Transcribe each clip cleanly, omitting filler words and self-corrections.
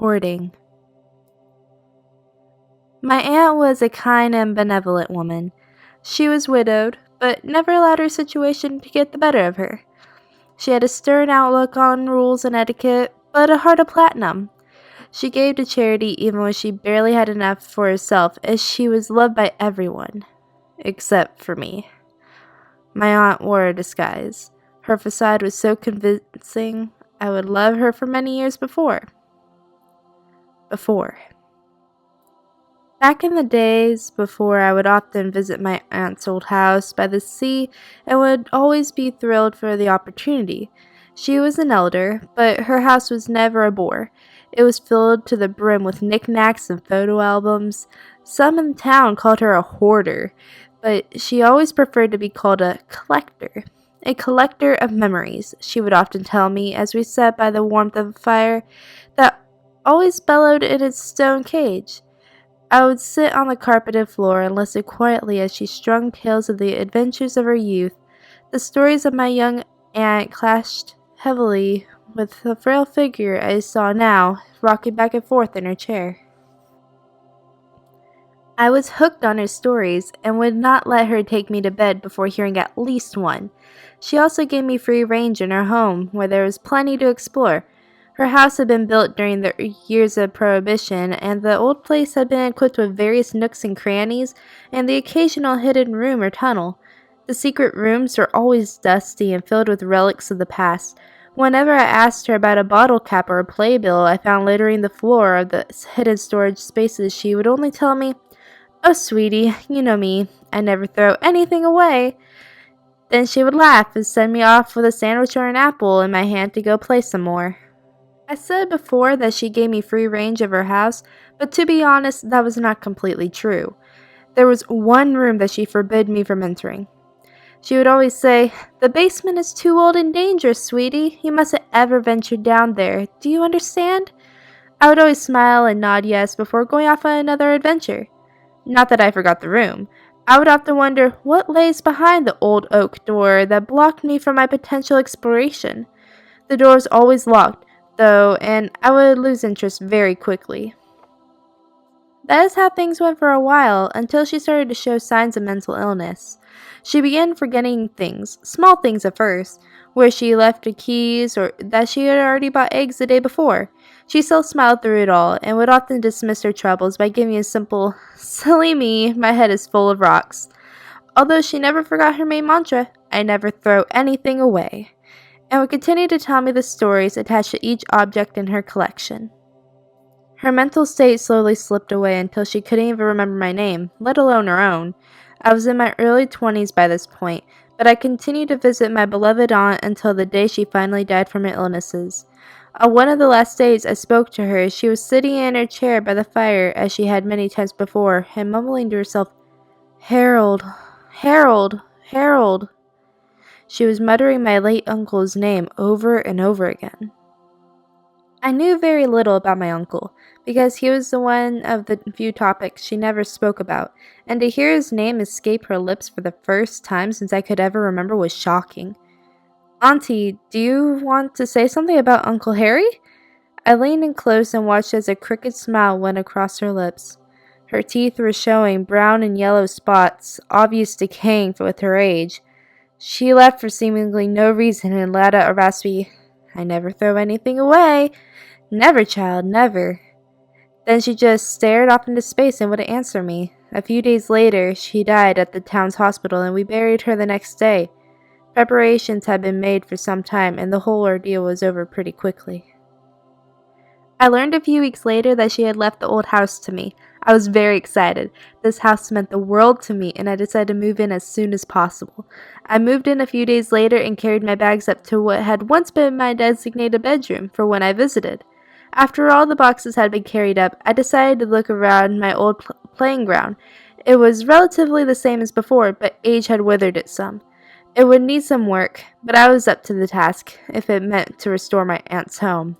Hoarding. My aunt was a kind and benevolent woman. She was widowed, but never allowed her situation to get the better of her. She had a stern outlook on rules and etiquette, but a heart of platinum. She gave to charity even when she barely had enough for herself, as she was loved by everyone, except for me. My aunt wore a disguise. Her facade was so convincing, I would love her for many years before. Back in the days before, I would often visit my aunt's old house by the sea and would always be thrilled for the opportunity. She was an elder, but her house was never a bore. It was filled to the brim with knickknacks and photo albums. Some in town called her a hoarder, but she always preferred to be called a collector. A collector of memories, she would often tell me as we sat by the warmth of a fire that always bellowed in its stone cage. I would sit on the carpeted floor and listen quietly as she strung tales of the adventures of her youth. The stories of my young aunt clashed heavily with the frail figure I saw now, rocking back and forth in her chair. I was hooked on her stories and would not let her take me to bed before hearing at least one. She also gave me free range in her home, where there was plenty to explore. Her house had been built during the years of Prohibition, and the old place had been equipped with various nooks and crannies, and the occasional hidden room or tunnel. The secret rooms were always dusty and filled with relics of the past. Whenever I asked her about a bottle cap or a playbill I found littering the floor of the hidden storage spaces, she would only tell me, "Oh, sweetie, you know me. I never throw anything away." Then she would laugh and send me off with a sandwich or an apple in my hand to go play some more. I said before that she gave me free range of her house, but to be honest, that was not completely true. There was one room that she forbid me from entering. She would always say, "The basement is too old and dangerous, sweetie. You mustn't ever venture down there. Do you understand?" I would always smile and nod yes before going off on another adventure. Not that I forgot the room. I would often wonder what lays behind the old oak door that blocked me from my potential exploration. The door was always locked, though, and I would lose interest very quickly. That is how things went for a while, until she started to show signs of mental illness. She began forgetting things, small things at first, where she left her keys or that she had already bought eggs the day before. She still smiled through it all, and would often dismiss her troubles by giving a simple, "Silly me, my head is full of rocks." Although she never forgot her main mantra, "I never throw anything away," and would continue to tell me the stories attached to each object in her collection. Her mental state slowly slipped away until she couldn't even remember my name, let alone her own. I was in my early 20s by this point, but I continued to visit my beloved aunt until the day she finally died from her illnesses. On one of the last days I spoke to her, she was sitting in her chair by the fire, as she had many times before, and mumbling to herself, "Harold, Harold, Harold." She was muttering my late uncle's name over and over again. I knew very little about my uncle, because he was the one of the few topics she never spoke about, and to hear his name escape her lips for the first time since I could ever remember was shocking. "Auntie, do you want to say something about Uncle Harry?" I leaned in close and watched as a crooked smile went across her lips. Her teeth were showing brown and yellow spots, obvious decaying with her age. She laughed for seemingly no reason and let out a raspy, "I never throw anything away. Never, child, never." Then she just stared off into space and wouldn't answer me. A few days later, she died at the town's hospital, and we buried her the next day. Preparations had been made for some time, and the whole ordeal was over pretty quickly. I learned a few weeks later that she had left the old house to me. I was very excited. This house meant the world to me, and I decided to move in as soon as possible. I moved in a few days later and carried my bags up to what had once been my designated bedroom for when I visited. After all the boxes had been carried up, I decided to look around my old playing ground. It was relatively the same as before, but age had withered it some. It would need some work, but I was up to the task, if it meant to restore my aunt's home.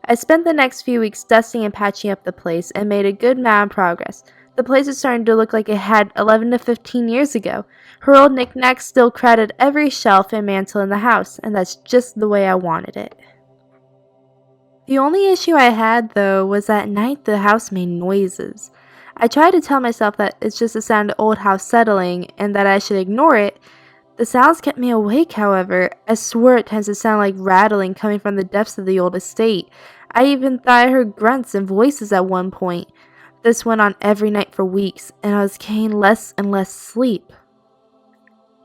I spent the next few weeks dusting and patching up the place, and made a good amount of progress. The place was starting to look like it had 11 to 15 years ago. Her old knickknacks still crowded every shelf and mantel in the house, and that's just the way I wanted it. The only issue I had, though, was at night the house made noises. I tried to tell myself that it's just the sound of the old house settling and that I should ignore it. The sounds kept me awake, however. I swore it tends to sound like rattling coming from the depths of the old estate. I even thought I heard grunts and voices at one point. This went on every night for weeks, and I was getting less and less sleep.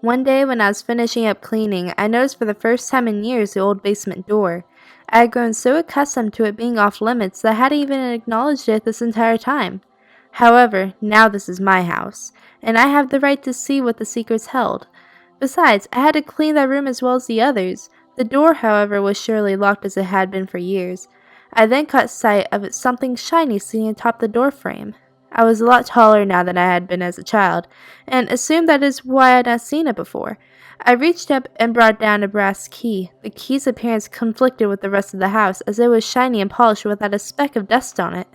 One day when I was finishing up cleaning, I noticed for the first time in years the old basement door. I had grown so accustomed to it being off limits that I hadn't even acknowledged it this entire time. However, now this is my house, and I have the right to see what the secrets held. Besides, I had to clean that room as well as the others. The door, however, was surely locked as it had been for years. I then caught sight of something shiny sitting atop the door frame. I was a lot taller now than I had been as a child, and assumed that is why I had not seen it before. I reached up and brought down a brass key. The key's appearance conflicted with the rest of the house, as it was shiny and polished without a speck of dust on it.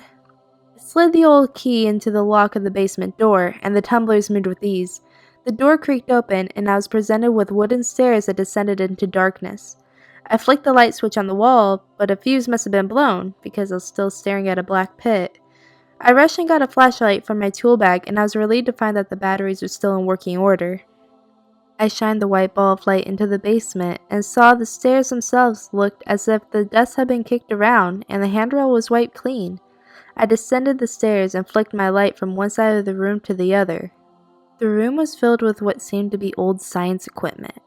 I slid the old key into the lock of the basement door, and the tumblers moved with ease. The door creaked open, and I was presented with wooden stairs that descended into darkness. I flicked the light switch on the wall, but a fuse must have been blown, because I was still staring at a black pit. I rushed and got a flashlight from my tool bag, and I was relieved to find that the batteries were still in working order. I shined the white ball of light into the basement, and saw the stairs themselves looked as if the dust had been kicked around, and the handrail was wiped clean. I descended the stairs and flicked my light from one side of the room to the other. The room was filled with what seemed to be old science equipment.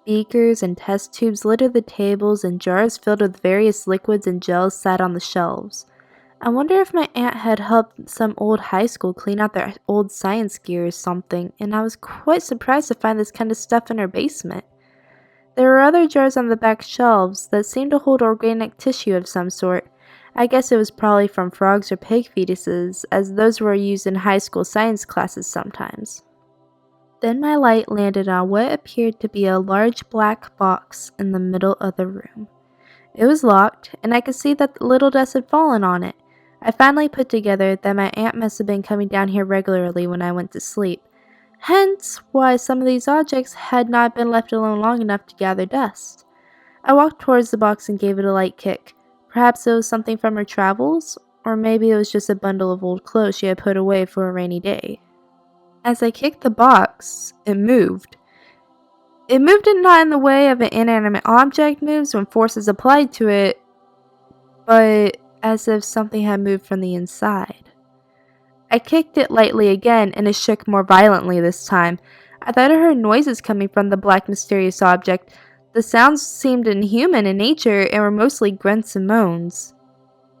Beakers and test tubes littered the tables, and jars filled with various liquids and gels sat on the shelves. I wonder if my aunt had helped some old high school clean out their old science gear or something, and I was quite surprised to find this kind of stuff in her basement. There were other jars on the back shelves that seemed to hold organic tissue of some sort. I guess it was probably from frogs or pig fetuses, as those were used in high school science classes sometimes. Then my light landed on what appeared to be a large black box in the middle of the room. It was locked, and I could see that little dust had fallen on it. I finally put together that my aunt must have been coming down here regularly when I went to sleep, hence why some of these objects had not been left alone long enough to gather dust. I walked towards the box and gave it a light kick. Perhaps it was something from her travels, or maybe it was just a bundle of old clothes she had put away for a rainy day. As I kicked the box, it moved. It moved it not in the way of an inanimate object moves when force is applied to it, but as if something had moved from the inside. I kicked it lightly again, and it shook more violently this time. I thought I heard noises coming from the black mysterious object. The sounds seemed inhuman in nature and were mostly grunts and moans.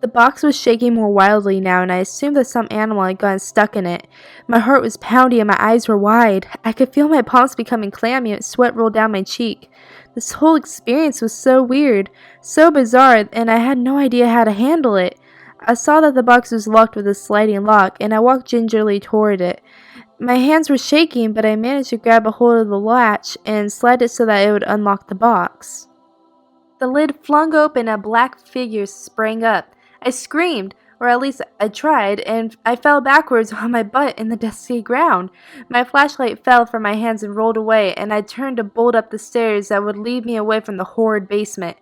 The box was shaking more wildly now, and I assumed that some animal had gotten stuck in it. My heart was pounding and my eyes were wide. I could feel my palms becoming clammy and sweat rolled down my cheek. This whole experience was so weird, so bizarre, and I had no idea how to handle it. I saw that the box was locked with a sliding lock, and I walked gingerly toward it. My hands were shaking, but I managed to grab a hold of the latch and slide it so that it would unlock the box. The lid flung open and a black figure sprang up. I screamed, or at least I tried, and I fell backwards on my butt in the dusty ground. My flashlight fell from my hands and rolled away, and I turned to bolt up the stairs that would lead me away from the horrid basement.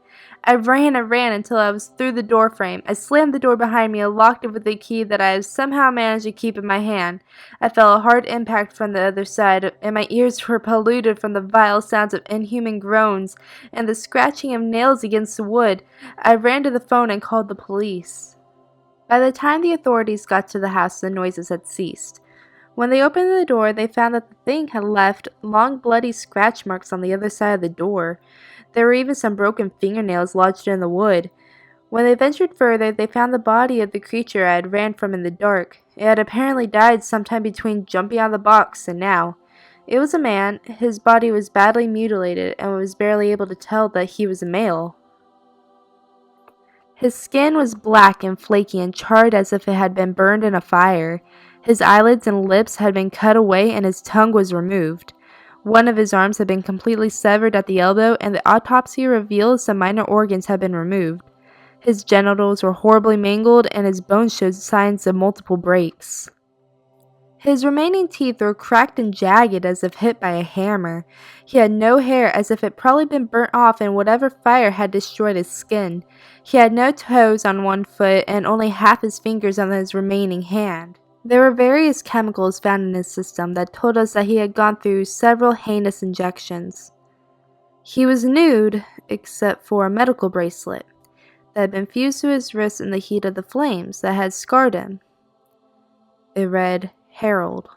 I ran and ran until I was through the door frame. I slammed the door behind me and locked it with a key that I had somehow managed to keep in my hand. I felt a hard impact from the other side, and my ears were polluted from the vile sounds of inhuman groans and the scratching of nails against the wood. I ran to the phone and called the police. By the time the authorities got to the house, the noises had ceased. When they opened the door, they found that the thing had left long bloody scratch marks on the other side of the door. There were even some broken fingernails lodged in the wood. When they ventured further, they found the body of the creature I had ran from in the dark. It had apparently died sometime between jumping out of the box and now. It was a man. His body was badly mutilated and was barely able to tell that he was a male. His skin was black and flaky and charred as if it had been burned in a fire. His eyelids and lips had been cut away and his tongue was removed. One of his arms had been completely severed at the elbow, and the autopsy revealed some minor organs had been removed. His genitals were horribly mangled, and his bones showed signs of multiple breaks. His remaining teeth were cracked and jagged as if hit by a hammer. He had no hair, as if it probably been burnt off in whatever fire had destroyed his skin. He had no toes on one foot and only half his fingers on his remaining hand. There were various chemicals found in his system that told us that he had gone through several heinous injections. He was nude, except for a medical bracelet that had been fused to his wrist in the heat of the flames that had scarred him. It read, Harold.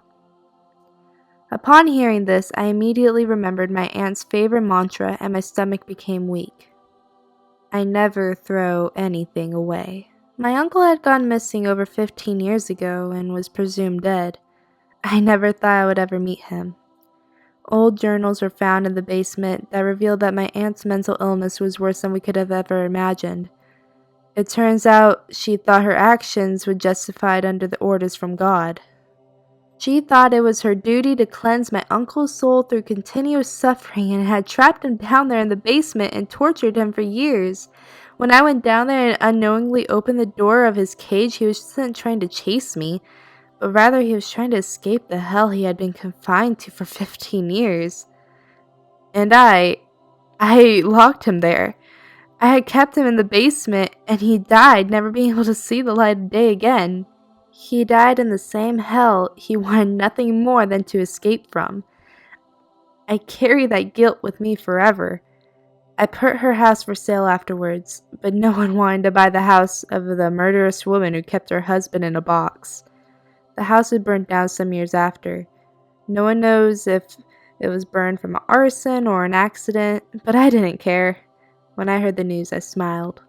Upon hearing this, I immediately remembered my aunt's favorite mantra and my stomach became weak. I never throw anything away. My uncle had gone missing over 15 years ago and was presumed dead. I never thought I would ever meet him. Old journals were found in the basement that revealed that my aunt's mental illness was worse than we could have ever imagined. It turns out she thought her actions were justified under the orders from God. She thought it was her duty to cleanse my uncle's soul through continuous suffering and had trapped him down there in the basement and tortured him for years. When I went down there and unknowingly opened the door of his cage, he wasn't trying to chase me, but rather he was trying to escape the hell he had been confined to for 15 years. And I locked him there. I had kept him in the basement, and he died, never being able to see the light of day again. He died in the same hell he wanted nothing more than to escape from. I carry that guilt with me forever. I put her house for sale afterwards, but no one wanted to buy the house of the murderous woman who kept her husband in a box. The house was burnt down some years after. No one knows if it was burned from arson or an accident, but I didn't care. When I heard the news, I smiled.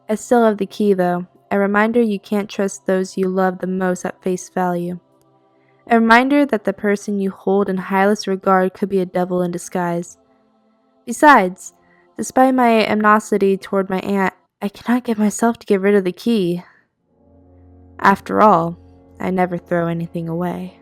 I still have the key, though. A reminder you can't trust those you love the most at face value. A reminder that the person you hold in highest regard could be a devil in disguise. Besides, despite my animosity toward my aunt, I cannot get myself to get rid of the key. After all, I never throw anything away.